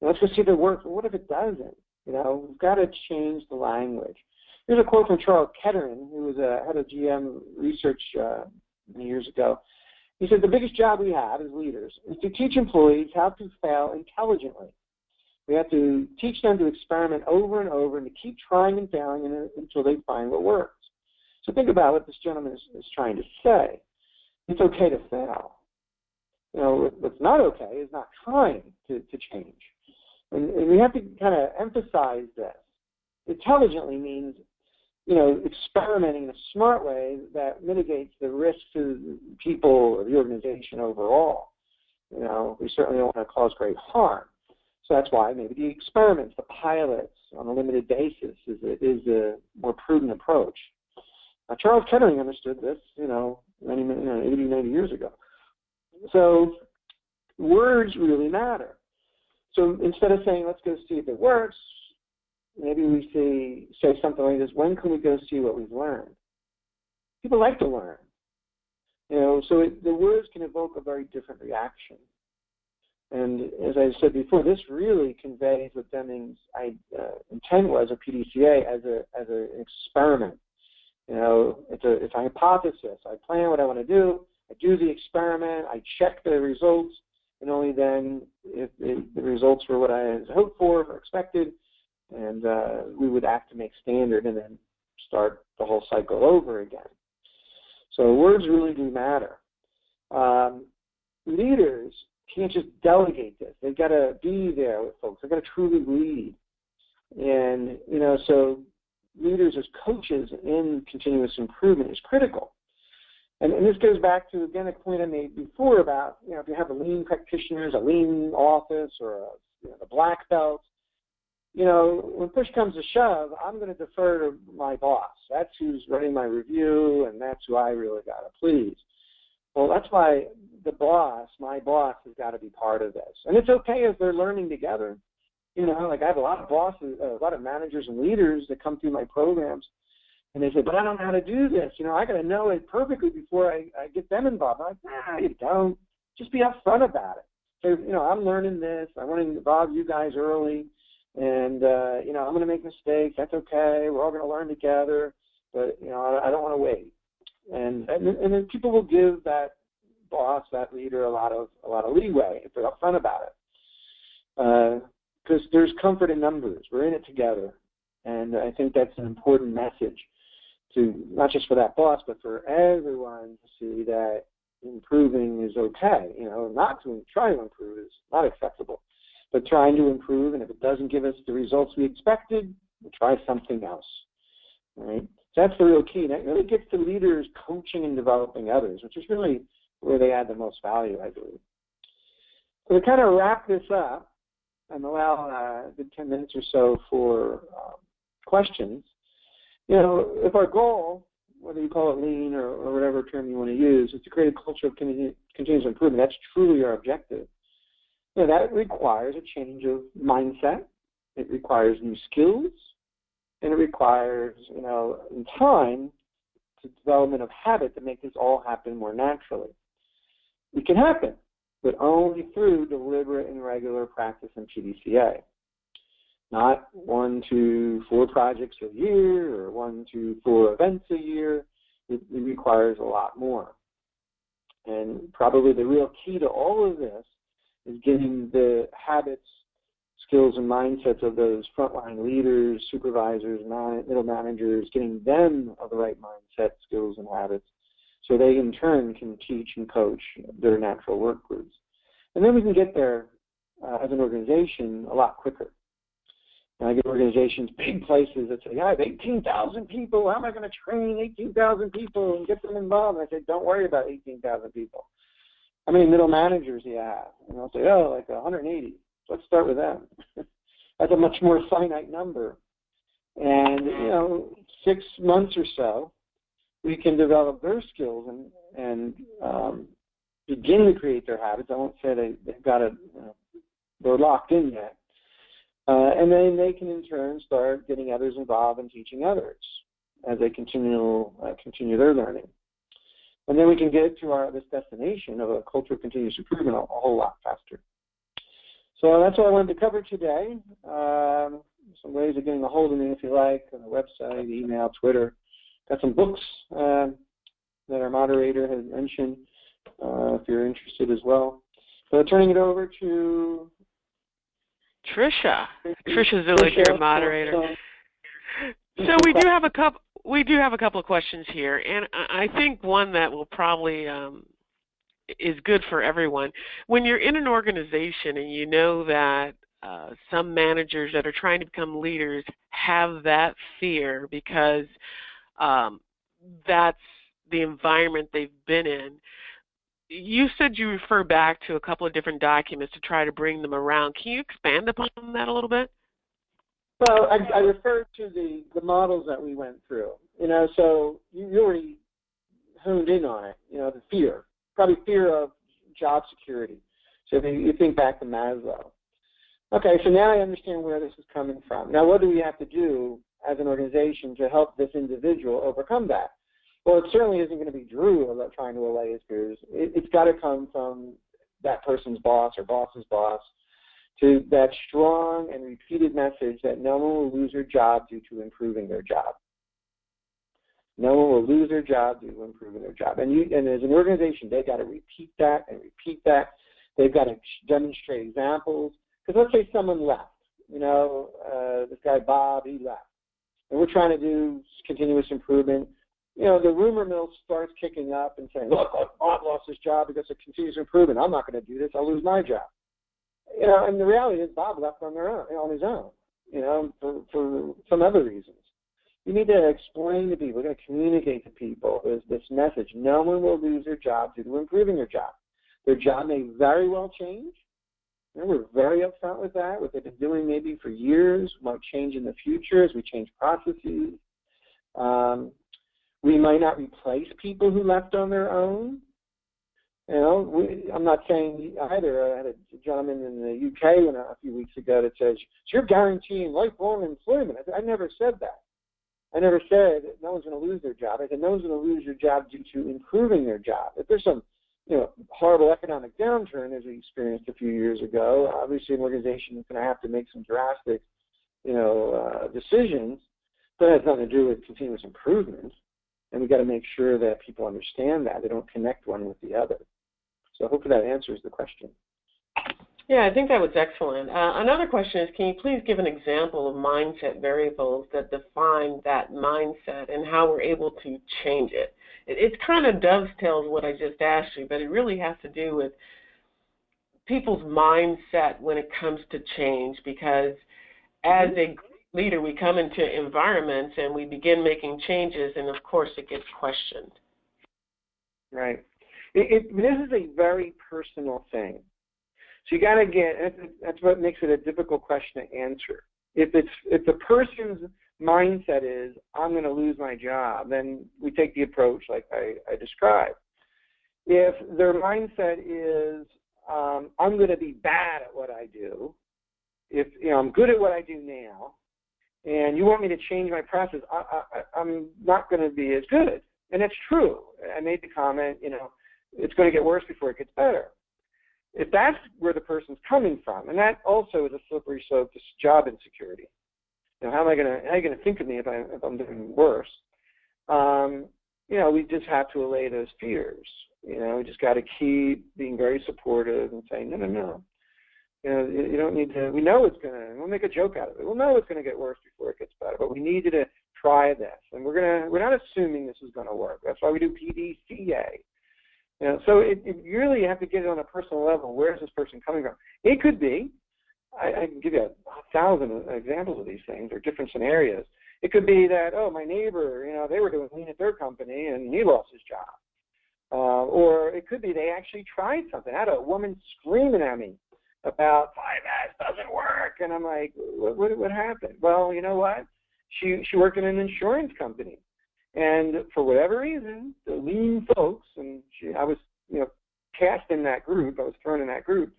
Let's go see if it works. Well, what if it doesn't? We've got to change the language. Here's a quote from Charles Kettering, who was head of GM research many years ago. He said, the biggest job we have as leaders is to teach employees how to fail intelligently. We have to teach them to experiment over and over and to keep trying and failing until they find what works. So think about what this gentleman is trying to say. It's okay to fail. What's not okay is not trying to change. And we have to kind of emphasize this. Intelligently means, experimenting in a smart way that mitigates the risk to people or the organization overall. We certainly don't want to cause great harm. So that's why maybe the experiments, the pilots on a limited basis is a more prudent approach. Now, Charles Kettering understood this, 80, 90 years ago. So words really matter. So instead of saying, let's go see if it works, maybe we say something like this, when can we go see what we've learned? People like to learn. So the words can evoke a very different reaction. And as I said before, this really conveys what Deming's intent was of PDCA as an experiment. It's a hypothesis. I plan what I want to do. I do the experiment. I check the results. And only then, if the results were what I had hoped for or expected, and we would act to make standard and then start the whole cycle over again. So words really do matter. Leaders can't just delegate this. They've got to be there with folks. They've got to truly lead. And, so leaders as coaches in continuous improvement is critical. And this goes back to, again, a point I made before about, if you have a lean practitioners, a lean office, or a black belt, when push comes to shove, I'm going to defer to my boss. That's who's running my review, and that's who I really got to please. Well, that's why my boss has got to be part of this. And it's okay if they're learning together. I have a lot of bosses, a lot of managers and leaders that come through my programs, and they say, but I don't know how to do this. I got to know it perfectly before I get them involved. I'm like, you don't. Just be upfront about it. So, I'm learning this. I want to involve you guys early, and, I'm going to make mistakes. That's okay. We're all going to learn together, but, I don't want to wait. And then people will give that boss, that leader, a lot of leeway if they're upfront about it. Because there's comfort in numbers. We're in it together. And I think that's an important message to not just for that boss, but for everyone to see that improving is okay. Not to try to improve is not acceptable. But trying to improve, and if it doesn't give us the results we expected, we'll try something else. Right? So that's the real key. And it really gets to leaders coaching and developing others, which is really where they add the most value, I believe. So to kind of wrap this up and allow a good 10 minutes or so for questions, if our goal, whether you call it lean or whatever term you want to use, is to create a culture of continuous improvement, that's truly our objective. That requires a change of mindset. It requires new skills. And it requires, in time, the development of habit to make this all happen more naturally. It can happen, but only through deliberate and regular practice in PDCA. Not 1 to 4 projects a year or 1 to 4 events a year. It requires a lot more. And probably the real key to all of this is getting the habits, skills, and mindsets of those frontline leaders, supervisors, middle managers, getting them of the right mindset, skills, and habits so they in turn can teach and coach their natural work groups. And then we can get there as an organization a lot quicker. And I get organizations, big places that say, I have 18,000 people. How am I going to train 18,000 people and get them involved? And I say, don't worry about 18,000 people. How many middle managers do you have? And they'll say, like 180. So let's start with them. That's a much more finite number. And, 6 months or so, we can develop their skills and begin to create their habits. I won't say they've got it, they're locked in yet. And then they can, in turn, start getting others involved and teaching others as they continue their learning. And then we can get to this destination of a culture of continuous improvement a whole lot faster. So that's what I wanted to cover today. Some ways of getting a hold of me, if you like, on the website, email, Twitter. Got some books that our moderator has mentioned, if you're interested as well. So turning it over to Tricia Zillick, your moderator. So we do have a couple of questions here, and I think one that will probably is good for everyone. When you're in an organization and you know that some managers that are trying to become leaders have that fear because that's the environment they've been in, you said you refer back to a couple of different documents to try to bring them around. Can you expand upon that a little bit? Well, I referred to the models that we went through. So you already honed in on it, the fear. Probably fear of job security. So if you think back to Maslow. Okay, so now I understand where this is coming from. Now what do we have to do as an organization to help this individual overcome that? Well, it certainly isn't going to be Drew trying to allay his fears. It's got to come from that person's boss or boss's boss to that strong and repeated message that no one will lose their job due to improving their job. No one will lose their job due to improving their job. And as an organization, they've got to repeat that and repeat that. They've got to demonstrate examples. Because let's say someone left. This guy Bob, he left. And we're trying to do continuous improvement. The rumor mill starts kicking up and saying, look, Bob lost his job because of continuous improvement. I'm not going to do this. I'll lose my job. And the reality is Bob left on his own, for some other reasons. You need to explain to people, to communicate to people this message. No one will lose their job due to improving their job. Their job may very well change. We're very upfront with that, what they've been doing maybe for years, might change in the future as we change processes. We might not replace people who left on their own. I'm not saying either. I had a gentleman in the UK a few weeks ago that says, so you're guaranteeing lifelong employment. I never said that. I never said no one's going to lose their job. I said no one's going to lose their job due to improving their job. If there's some horrible economic downturn as we experienced a few years ago, obviously an organization is going to have to make some drastic decisions, but it has nothing to do with continuous improvement. And we've got to make sure that people understand that. They don't connect one with the other. So hopefully that answers the question. Yeah, I think that was excellent. Another question is, can you please give an example of mindset variables that define that mindset and how we're able to change it? It kind of dovetails what I just asked you, but it really has to do with people's mindset when it comes to change, because as a leader, we come into environments and we begin making changes, and of course it gets questioned. Right. This is a very personal thing. So you got to that's what makes it a difficult question to answer. If the person's mindset is, I'm going to lose my job, then we take the approach like I described. If their mindset is, I'm going to be bad at what I do, if I'm good at what I do now, and you want me to change my process, I'm not going to be as good. And that's true. I made the comment, it's going to get worse before it gets better. If that's where the person's coming from, and that also is a slippery slope to job insecurity. How are you going to think of me if I'm doing worse? We just have to allay those fears. We just got to keep being very supportive and saying, no. You don't need to. We know it's going to. We'll make a joke out of it. We'll know it's going to get worse before it gets better. But we need you to try this, and we're not assuming this is going to work. That's why we do PDCA. So you really have to get it on a personal level. Where is this person coming from? It could be. I can give you 1,000 examples of these things or different scenarios. It could be that, my neighbor, they were doing lean at their company and he lost his job. Or it could be they actually tried something. I had a woman screaming at me about 5S doesn't work. And I'm like, what happened? Well, you know what? She worked in an insurance company. And for whatever reason, the lean folks, and I was, cast in that group. I was thrown in that group.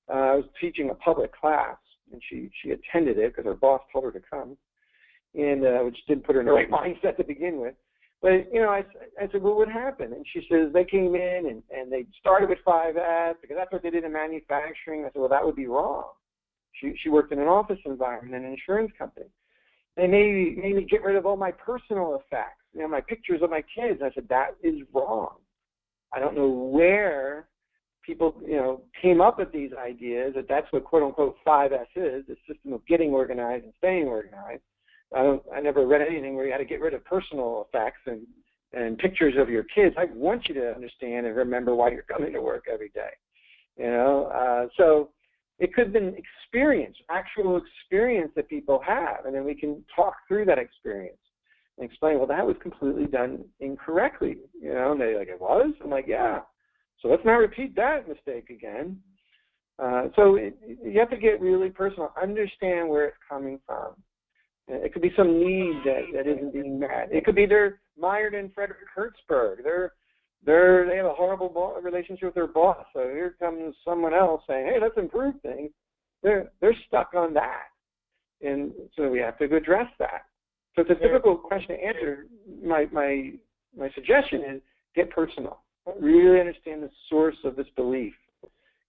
I was teaching a public class, and she attended it because her boss told her to come, and which didn't put her in the right mindset to begin with. But, I said, well, what happened? And she says, they came in and they started with 5S because that's what they did in manufacturing. I said, well, that would be wrong. She worked in an office environment in an insurance company. They made me get rid of all my personal effects, my pictures of my kids. I said, that is wrong. I don't know where people, came up with these ideas that that's what quote-unquote 5S is, the system of getting organized and staying organized. I never read anything where you had to get rid of personal effects and pictures of your kids. I want you to understand and remember why you're coming to work every day. So it could have been actual experience that people have, and then we can talk through that experience and explain, well, that was completely done incorrectly. And they're like, it was? I'm like, yeah. So let's not repeat that mistake again. So you have to get really personal, understand where it's coming from. It could be some need that isn't being met. It could be they're mired in Frederick Hertzberg. They have a horrible relationship with their boss. So here comes someone else saying, hey, let's improve things. They're stuck on that. And so we have to address that. So it's a difficult question to answer. My suggestion is get personal. Really understand the source of this belief.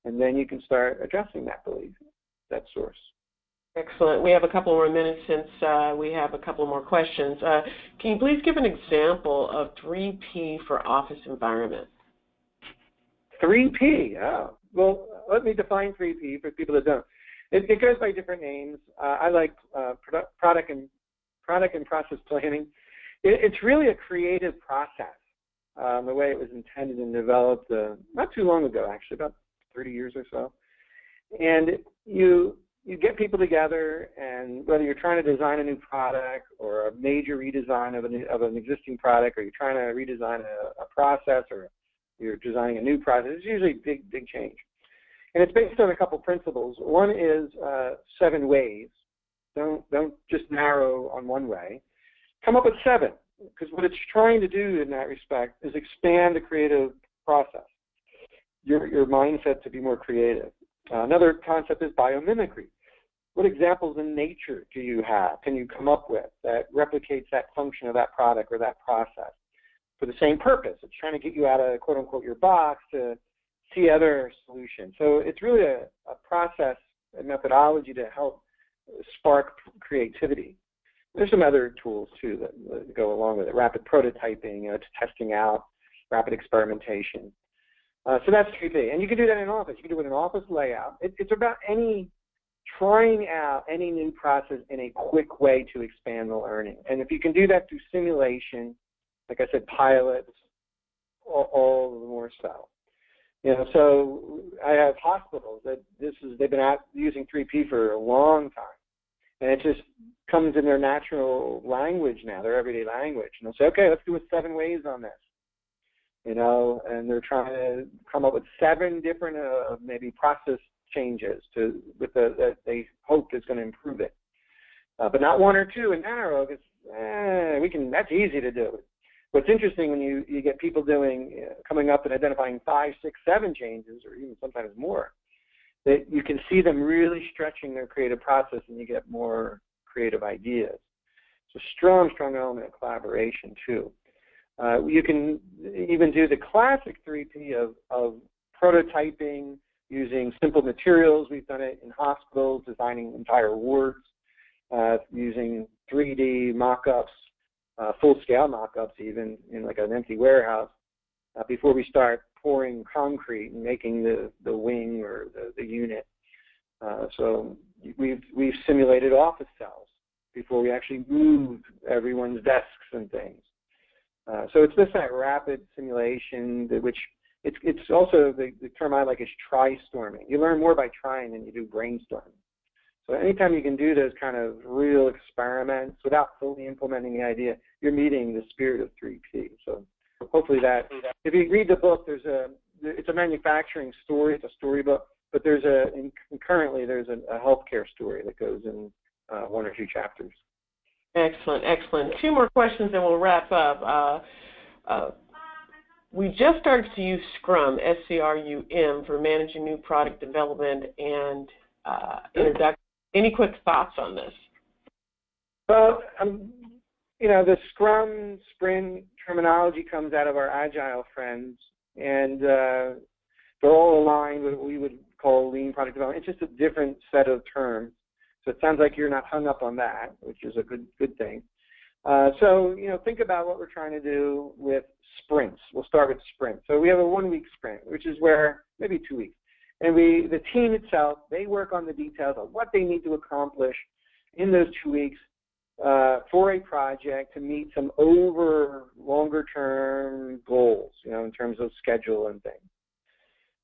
And then you can start addressing that belief, that source. Excellent. We have a couple more minutes since we have a couple more questions. Can you please give an example of 3P for office environment? 3P, oh. Well, let me define 3P for people that don't. It goes by different names. I like product and process planning. It's really a creative process, the way it was intended and developed not too long ago, actually, about 30 years or so. And you get people together, and whether you're trying to design a new product or a major redesign of an existing product, or you're trying to redesign a process, or you're designing a new process, it's usually big change. And it's based on a couple principles. One is 7 ways. Don't just narrow on one way. Come up with 7, because what it's trying to do in that respect is expand the creative process, your mindset to be more creative. Another concept is biomimicry. What examples in nature do you have, can you come up with that replicates that function of that product or that process for the same purpose? It's trying to get you out of, quote unquote, your box to see other solutions. So it's really a process, a methodology to help spark creativity. There's some other tools, too, that go along with it. Rapid prototyping, testing out, rapid experimentation. So that's 3P. And you can do that in Office. You can do it in Office layout. It's about trying out any new process in a quick way to expand the learning. And if you can do that through simulation, like I said, pilots, all the more so. So I have hospitals that they've been using 3P for a long time. And it just comes in their natural language now, their everyday language. And they'll say, okay, let's do it 7 ways on this. And they're trying to come up with 7 different maybe process changes that they hope is going to improve it. But not 1 or 2 in narrow, because that's easy to do. What's interesting when you get people coming up and identifying 5, 6, 7 changes, or even sometimes more, that you can see them really stretching their creative process, and you get more creative ideas. It's a strong element of collaboration too. You can even do the classic 3P of prototyping using simple materials. We've done it in hospitals, designing entire wards, using 3D mock-ups, full-scale mock-ups even in like an empty warehouse before we start pouring concrete and making the wing or the unit. So we've simulated office cells before we actually move everyone's desks and things. So it's just that rapid simulation, which it's also the term I like is try-storming. You learn more by trying than you do brainstorming. So anytime you can do those kind of real experiments without fully implementing the idea, you're meeting the spirit of 3P. So hopefully if you read the book, it's a manufacturing story, it's a storybook, but currently there's a healthcare story that goes in 1 or 2 chapters. Excellent. 2 more questions and we'll wrap up. We just started to use Scrum, SCRUM, for managing new product development and introduction. Any quick thoughts on this? Well, the Scrum Sprint terminology comes out of our Agile friends, and they're all aligned with what we would call lean product development. It's just a different set of terms. So it sounds like you're not hung up on that, which is a good thing. So think about what we're trying to do with sprints. We'll start with sprints. So we have a 1-week sprint, which is where maybe 2 weeks. And the team itself, they work on the details of what they need to accomplish in those 2 weeks for a project to meet some longer-term goals, in terms of schedule and things.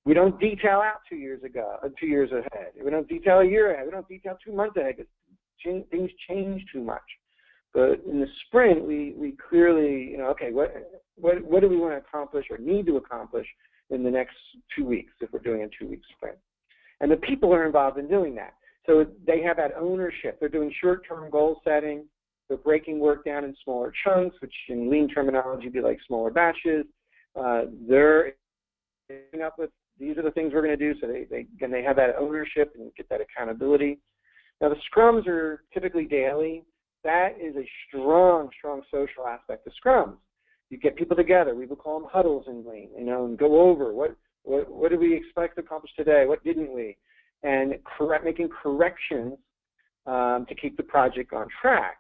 We don't detail out 2 years ahead. We don't detail a year ahead. We don't detail 2 months ahead because things change too much. But in the sprint, we clearly, okay, what do we want to accomplish or need to accomplish in the next 2 weeks if we're doing a 2-week sprint? And the people are involved in doing that. So they have that ownership. They're doing short-term goal setting. They're breaking work down in smaller chunks, which in lean terminology would be like smaller batches. They're coming up with, these are the things we're going to do, so they have that ownership and get that accountability. Now, the scrums are typically daily. That is a strong social aspect of scrums. You get people together. We would call them huddles in lean, and go over what did we expect to accomplish today, what didn't we, and making corrections to keep the project on track.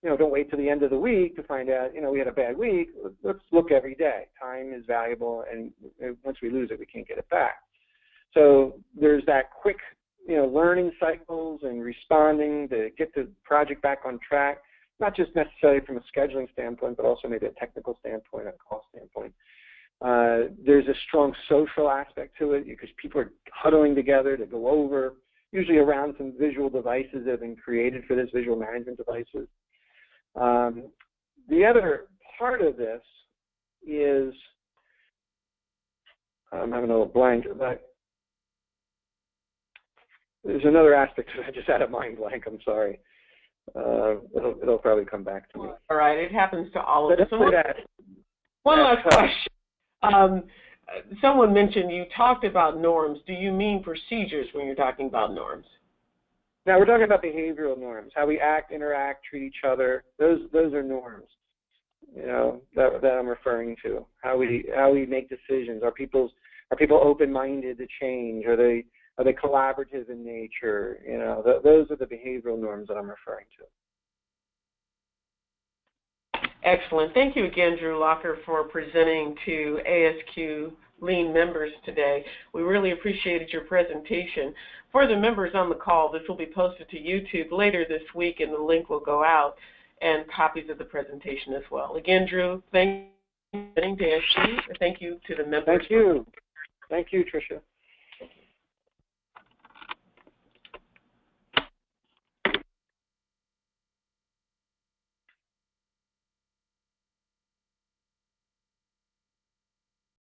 Don't wait till the end of the week to find out, we had a bad week. Let's look every day. Time is valuable, and once we lose it, we can't get it back. So there's that quick, learning cycles and responding to get the project back on track, not just necessarily from a scheduling standpoint, but also maybe a technical standpoint, a cost standpoint. There's a strong social aspect to it because people are huddling together to go over, usually around some visual devices that have been created for this, visual management devices. The other part of this is, I'm having a little blank, but there's another aspect that I just had a mind blank, I'm sorry. It'll probably come back to me. All right, it happens to all of us. One last question. Someone mentioned you talked about norms. Do you mean procedures when you're talking about norms? Now, we're talking about behavioral norms, how we act, interact, treat each other. Those are norms, that I'm referring to. How we make decisions. Are people open-minded to change? Are they collaborative in nature? Those are the behavioral norms that I'm referring to. Excellent. Thank you again, Drew Locher, for presenting to ASQ Lean members today. We really appreciated your presentation. For the members on the call, this will be posted to YouTube later this week, and the link will go out, and copies of the presentation as well. Again, Drew, thank you for joining ASQ. Thank you to the members. Thank you. Thank you, Tricia.